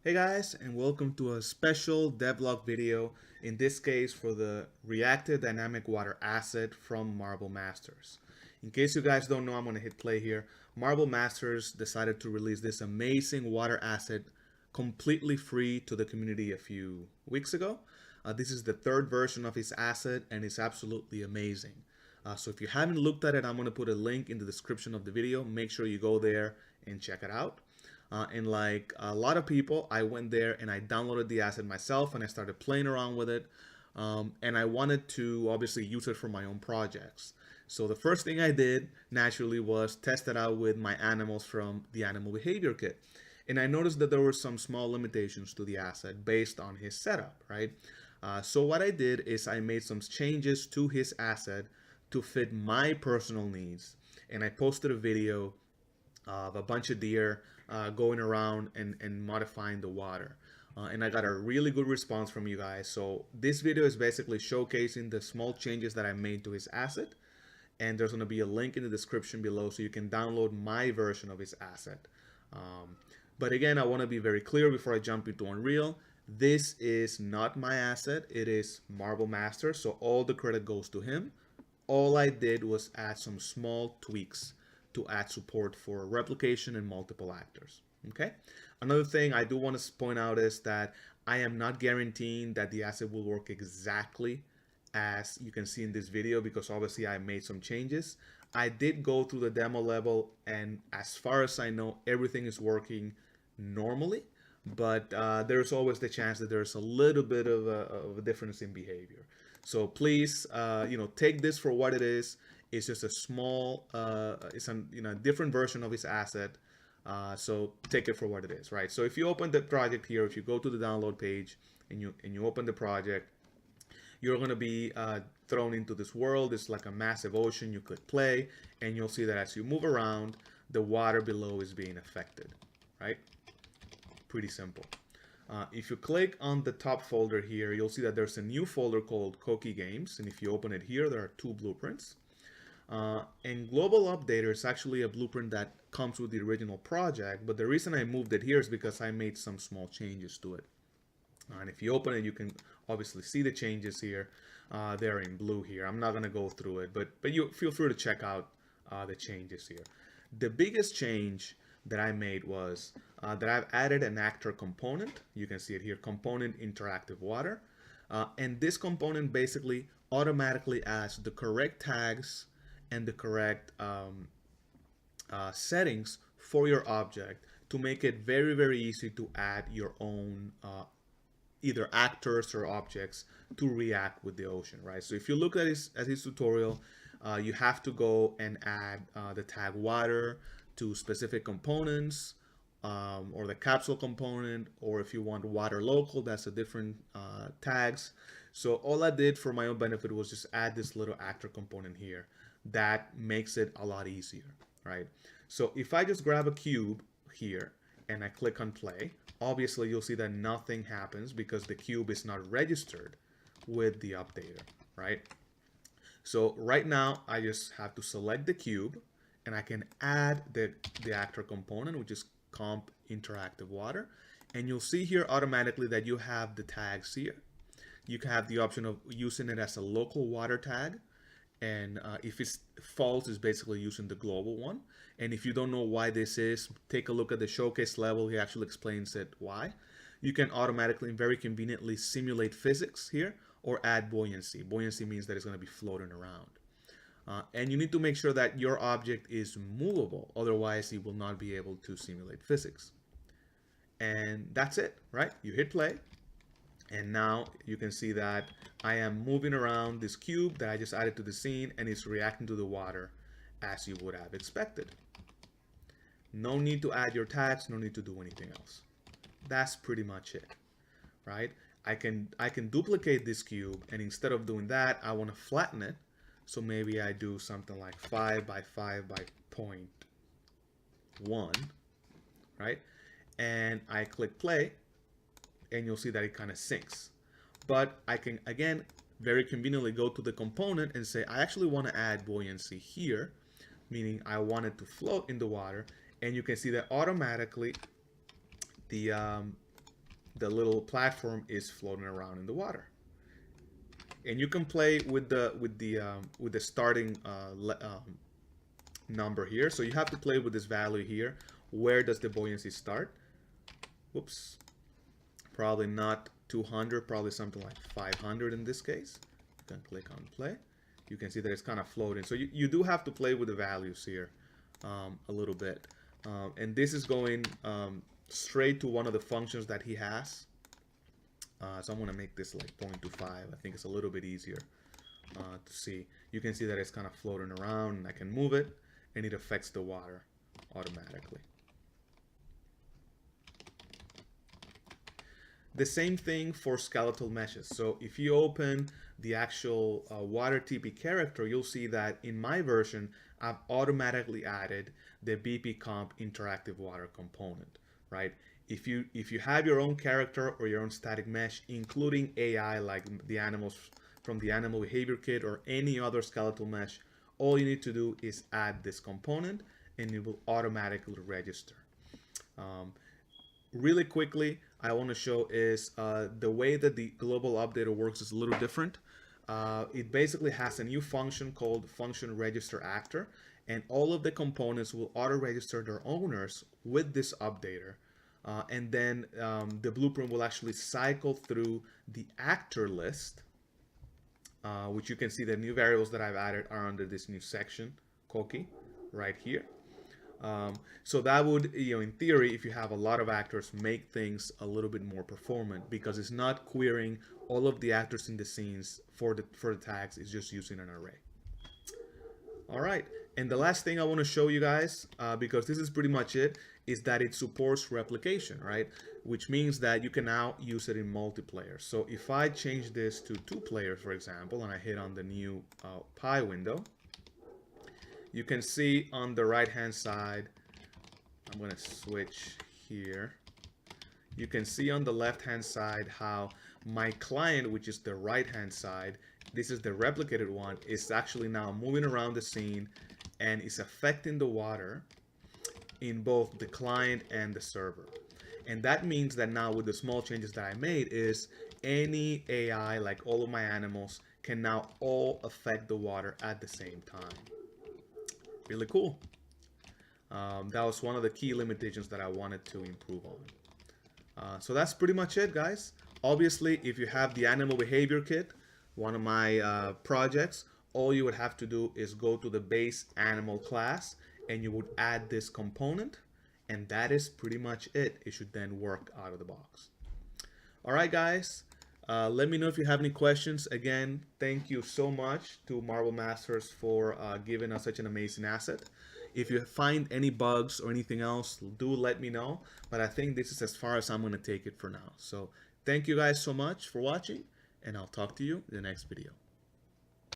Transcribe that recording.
Hey guys, and welcome to a special devlog video, in this case for the Reactive Dynamic Water Asset from Marble Masters. In case you guys don't know, I'm going to hit play here. Marble Masters decided to release this amazing water asset completely free to the community a few weeks ago. This is the third version of his asset and it's absolutely amazing. So if you haven't looked at it, I'm going to put a link in the description of the video. Make sure you go there and check it out. And like a lot of people, I went there and I downloaded the asset myself and I started playing around with it. And I wanted to obviously use it for my own projects. So the first thing I did naturally was test it out with my animals from the animal behavior kit. And I noticed that there were some small limitations to the asset based on his setup, right? So what I did is I made some changes to his asset to fit my personal needs. And I posted a video of a bunch of deer going around and modifying the water. And I got a really good response from you guys. So this video is basically showcasing the small changes that I made to his asset. And there's going to be a link in the description below so you can download my version of his asset. But again, I want to be very clear before I jump into Unreal. This is not my asset. It is Marble Master. So all the credit goes to him. All I did was add some small tweaks to add support for replication and multiple actors. Okay. Another thing I do want to point out is that I am not guaranteeing that the asset will work exactly as you can see in this video because obviously I made some changes. I did go through the demo level and as far as I know, everything is working normally, but there's always the chance that there's a little bit of a difference in behavior. So please, take this for what it is. It's just a small, it's a different version of his asset. So take it for what it is, right? So if you open the project here, if you go to the download page and you open the project, you're going to be thrown into this world. It's like a massive ocean. You click play, and you'll see that as you move around, the water below is being affected, right? Pretty simple. If you click on the top folder here, you'll see that there's a new folder called Coqui Games. And if you open it here, there are two blueprints. And Global Updater is actually a blueprint that comes with the original project. But the reason I moved it here is because I made some small changes to it. And if you open it, you can obviously see the changes here. They're in blue here. I'm not going to go through it, but you feel free to check out the changes here. The biggest change that I made was that I've added an actor component. You can see it here, component interactive water. And this component basically automatically adds the correct tags and the correct settings for your object to make it very, very easy to add your own either actors or objects to react with the ocean, right? So if you look at his tutorial, you have to go and add the tag water to specific components, or the capsule component, or if you want water local, that's a different tags. So all I did for my own benefit was just add this little actor component here. That makes it a lot easier, right? So if I just grab a cube here and I click on play, obviously you'll see that nothing happens because the cube is not registered with the updater, right? So right now I just have to select the cube and I can add the actor component, which is comp interactive water. And you'll see here automatically that you have the tags here. You can have the option of using it as a local water tag. And if it's false, it's basically using the global one. And if you don't know why this is, take a look at the showcase level. He actually explains it why. You can automatically and very conveniently simulate physics here or add buoyancy. Buoyancy means that it's going to be floating around. And you need to make sure that your object is movable. Otherwise, you will not be able to simulate physics. And that's it, right? You hit play. And now you can see that I am moving around this cube that I just added to the scene and it's reacting to the water as you would have expected. No need to add your tags, no need to do anything else. That's pretty much it, right? I can duplicate this cube, and instead of doing that, I want to flatten it. So maybe I do something like 5 by 5 by 0.1, right? And I click play, and you'll see that it kind of sinks. But I can, again, very conveniently go to the component and say, I actually want to add buoyancy here, meaning I want it to float in the water. And you can see that automatically the the little platform is floating around in the water. And you can play with the starting number here. So you have to play with this value here. Where does the buoyancy start? Whoops. Probably not 200, probably something like 500 in this case. You can click on play. You can see that it's kind of floating. So you do have to play with the values here a little bit. And this is going straight to one of the functions that he has. So I'm going to make this like 0.25. I think it's a little bit easier to see. You can see that it's kind of floating around, and I can move it, and it affects the water automatically. The same thing for skeletal meshes. So if you open the actual water TP character, you'll see that in my version, I've automatically added the BP comp interactive water component, right? If you have your own character or your own static mesh, including AI like the animals from the animal behavior kit or any other skeletal mesh, all you need to do is add this component and it will automatically register. Really quickly, I want to show is the way that the global updater works is a little different. It basically has a new function called function register actor, and all of the components will auto-register their owners with this updater. And then the blueprint will actually cycle through the actor list, which you can see the new variables that I've added are under this new section, Coqui, right here. So that would, in theory, if you have a lot of actors, make things a little bit more performant because it's not querying all of the actors in the scenes for the tags. It's just using an array. All right, and the last thing I want to show you guys, because this is pretty much it, is that it supports replication, right? Which means that you can now use it in multiplayer. So if I change this to 2 players, for example, and I hit on the new pie window, you can see on the right hand side, I'm going to switch here. You can see on the left hand side how my client, which is the right hand side, this is the replicated one, is actually now moving around the scene and is affecting the water in both the client and the server. And that means that now with the small changes that I made is any AI, like all of my animals, can now all affect the water at the same time. Really cool. That was one of the key limitations that I wanted to improve on. So that's pretty much it, guys. Obviously, if you have the animal behavior kit, one of my projects, all you would have to do is go to the base animal class and you would add this component, and that is pretty much it. It should then work out of the box. All right, guys. Let me know if you have any questions. Again, thank you so much to Marble Masters for giving us such an amazing asset. If you find any bugs or anything else, do let me know. But I think this is as far as I'm going to take it for now. So thank you guys so much for watching, and I'll talk to you in the next video.